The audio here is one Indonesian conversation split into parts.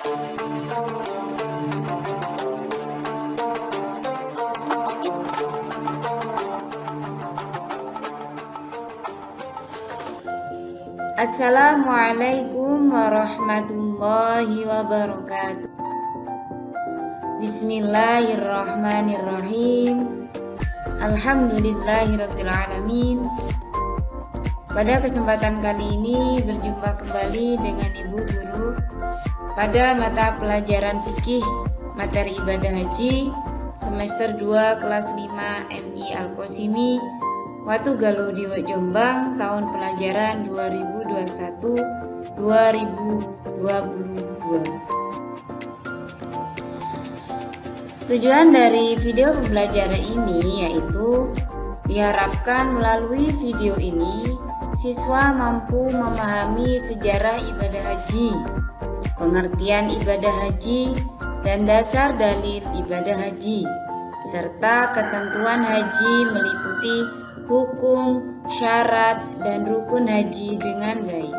Assalamualaikum warahmatullahi wabarakatuh. Bismillahirrahmanirrahim. Alhamdulillahirabbil alamin. Pada kesempatan kali ini berjumpa kembali dengan Ibu Guru pada mata pelajaran fikih materi ibadah haji semester 2 kelas 5 MI Al-Qosimi Watu Galuh di Jombang tahun pelajaran 2021-2022. Tujuan dari video pembelajaran ini yaitu diharapkan melalui video ini siswa mampu memahami sejarah ibadah haji, pengertian ibadah haji, dan dasar dalil ibadah haji, serta ketentuan haji meliputi hukum, syarat, dan rukun haji dengan baik.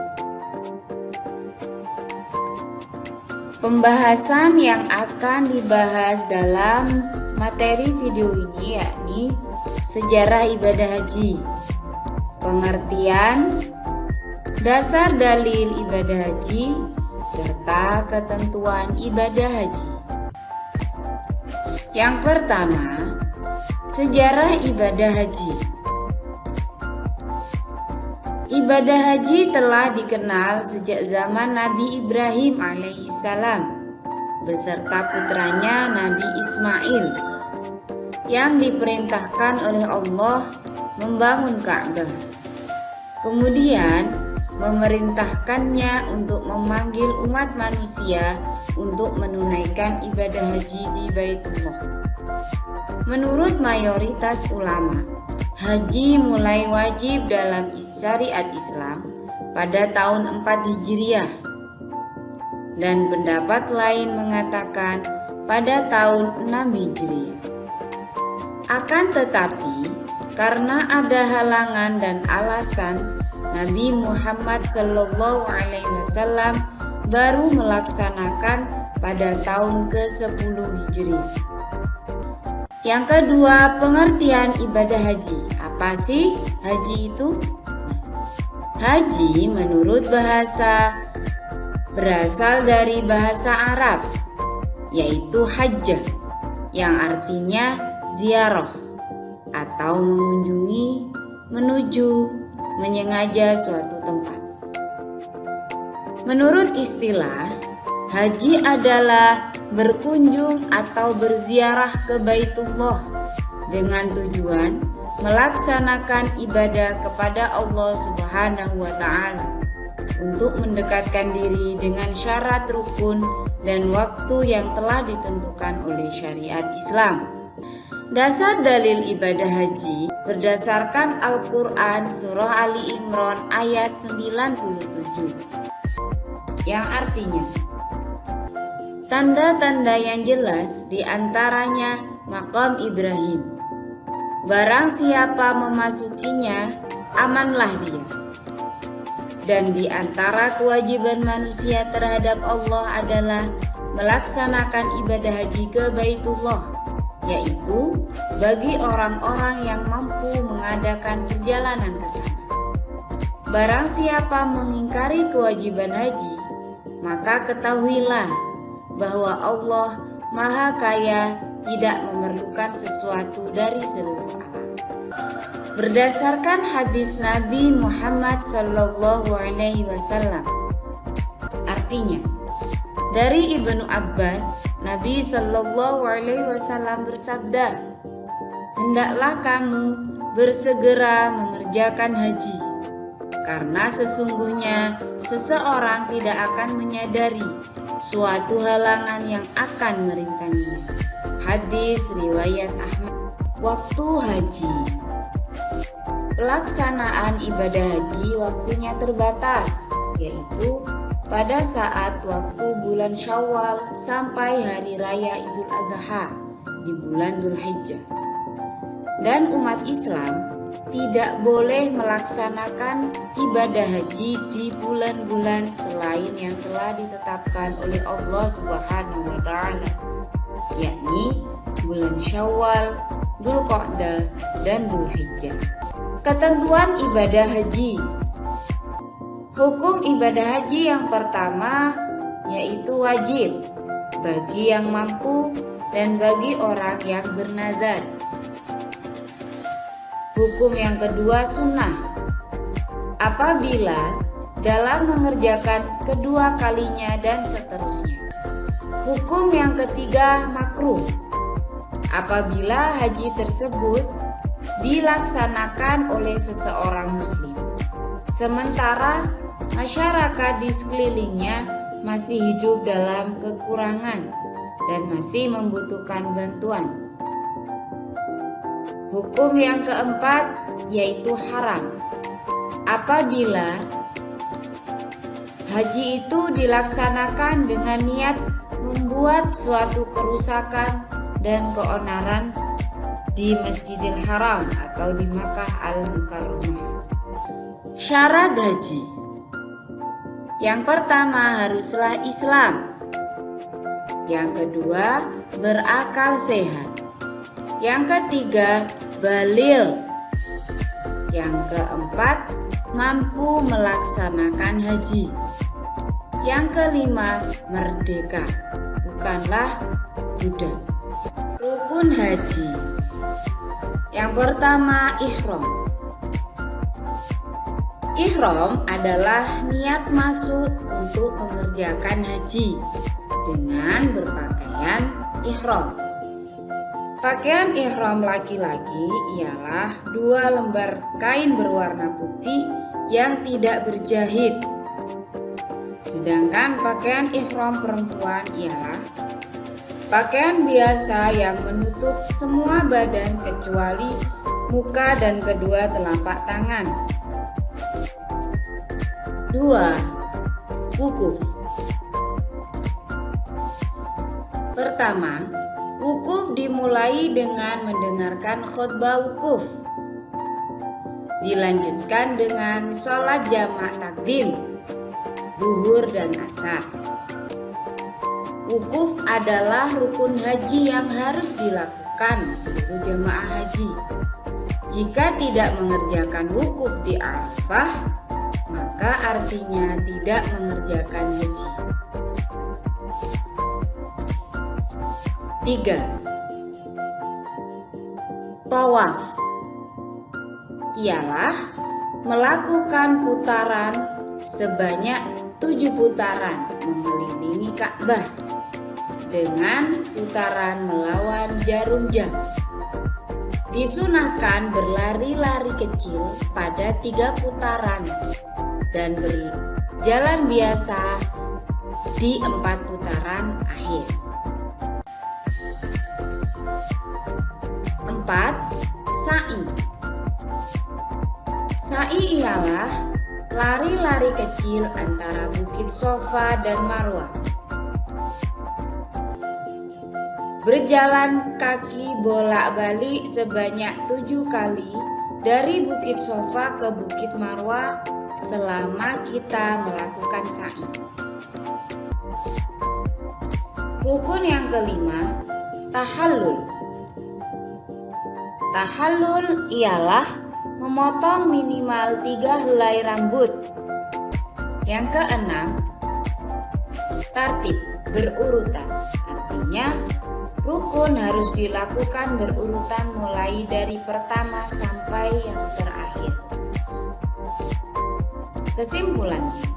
Pembahasan yang akan dibahas dalam materi video ini yakni sejarah ibadah haji, pengertian, dasar dalil ibadah haji, serta ketentuan ibadah haji. Yang pertama, sejarah ibadah haji. Ibadah haji telah dikenal sejak zaman Nabi Ibrahim alaihissalam beserta putranya Nabi Ismail yang diperintahkan oleh Allah membangun Ka'bah. Kemudian memerintahkannya untuk memanggil umat manusia untuk menunaikan ibadah haji di Baitullah. Menurut mayoritas ulama, haji mulai wajib dalam syariat Islam pada tahun 4 Hijriah dan pendapat lain mengatakan pada tahun 6 Hijriah. Akan tetapi, karena ada halangan dan alasan, Nabi Muhammad SAW baru melaksanakan pada tahun ke-10 Hijriah. Yang kedua, pengertian ibadah haji. Apa sih haji itu? Haji menurut bahasa berasal dari bahasa Arab, yaitu hajjah, yang artinya ziarah atau mengunjungi, menuju, menyengaja suatu tempat. Menurut istilah, haji adalah berkunjung atau berziarah ke Baitullah dengan tujuan melaksanakan ibadah kepada Allah Subhanahu wa Ta'ala untuk mendekatkan diri dengan syarat rukun dan waktu yang telah ditentukan oleh syariat Islam. Dasar dalil ibadah haji berdasarkan Al-Quran Surah Ali Imran ayat 97 yang artinya tanda-tanda yang jelas diantaranya makam Ibrahim. Barang siapa memasukinya, amanlah dia. Dan di antara kewajiban manusia terhadap Allah adalah melaksanakan ibadah haji ke Baitullah, yaitu bagi orang-orang yang mampu mengadakan perjalanan ke sana. Barang siapa mengingkari kewajiban haji, maka ketahuilah bahwa Allah Maha Kaya, tidak memerlukan sesuatu dari seluruh alam. Berdasarkan hadis Nabi Muhammad SAW, artinya dari Ibnu Abbas, Nabi SAW bersabda, "Hendaklah kamu bersegera mengerjakan haji, karena sesungguhnya seseorang tidak akan menyadari suatu halangan yang akan merintanginya." Hadis riwayat Ahmad. Waktu haji. Pelaksanaan ibadah haji waktunya terbatas, yaitu pada saat waktu bulan Syawal sampai hari raya Idul Adha di bulan Dzulhijjah. Dan umat Islam tidak boleh melaksanakan ibadah haji di bulan-bulan selain yang telah ditetapkan oleh Allah Subhanahu wa taala, yakni bulan Syawal, Dzulqa'dah, dan Dzulhijjah. Ketentuan ibadah haji. Hukum ibadah haji yang pertama yaitu wajib bagi yang mampu dan bagi orang yang bernazar. Hukum yang kedua sunnah. Apabila dalam mengerjakan kedua kalinya dan seterusnya. Hukum yang ketiga makruh. Apabila haji tersebut dilaksanakan oleh seseorang muslim, sementara masyarakat di sekelilingnya masih hidup dalam kekurangan dan masih membutuhkan bantuan. Hukum yang keempat yaitu haram. Apabila haji itu dilaksanakan dengan niat membuat suatu kerusakan dan keonaran di Masjidil Haram atau di Makkah Al-Mukarramah. Syarat haji. Yang pertama haruslah Islam. Yang kedua berakal sehat. Yang ketiga balil. Yang keempat mampu melaksanakan haji. Yang kelima merdeka, bukanlah budak. Rukun haji. Yang pertama ihram. Ihram adalah niat masuk untuk mengerjakan haji dengan berpakaian ihram. Pakaian ihram laki-laki ialah 2 lembar kain berwarna putih yang tidak berjahit. Sedangkan pakaian ihram perempuan ialah pakaian biasa yang menutup semua badan kecuali muka dan kedua telapak tangan. 2. Wukuf. Pertama, wukuf dimulai dengan mendengarkan khutbah wukuf. Dilanjutkan dengan sholat jamak takdim, zuhur dan asar. Wukuf adalah rukun haji yang harus dilakukan seluruh jemaah haji. Jika tidak mengerjakan wukuf di Arafah, maka artinya tidak mengerjakan haji. 3. Tawaf ialah melakukan putaran sebanyak 7 putaran mengelilingi Ka'bah dengan putaran melawan jarum jam. Disunahkan berlari-lari kecil pada 3 putaran dan berjalan biasa di 4 putaran akhir. 4. Sa'i. Sa'i ialah lari-lari kecil antara Bukit Sofa dan Marwah. Berjalan kaki bolak-balik sebanyak 7 kali dari Bukit Sofa ke Bukit Marwah selama kita melakukan sa'i. Rukun yang kelima, tahallul. Tahallul ialah memotong minimal 3 helai rambut. Yang keenam, tartib, berurutan. Artinya rukun harus dilakukan berurutan mulai dari pertama sampai yang terakhir. Kesimpulannya,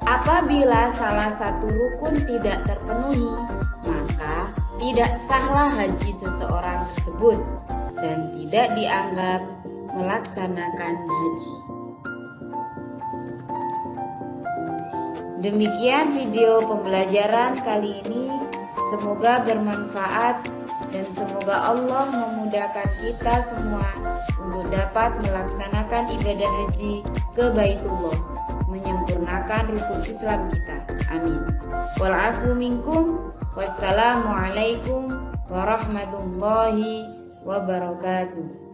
apabila salah satu rukun tidak terpenuhi, maka tidak sahlah haji seseorang tersebut dan tidak dianggap melaksanakan haji. Demikian video pembelajaran kali ini. Semoga bermanfaat dan semoga Allah memudahkan kita semua untuk dapat melaksanakan ibadah haji ke Baitullah, menyempurnakan rukun Islam kita. Amin. Wal afu minkum. Wassalamualaikum warahmatullahi wabarakatuh.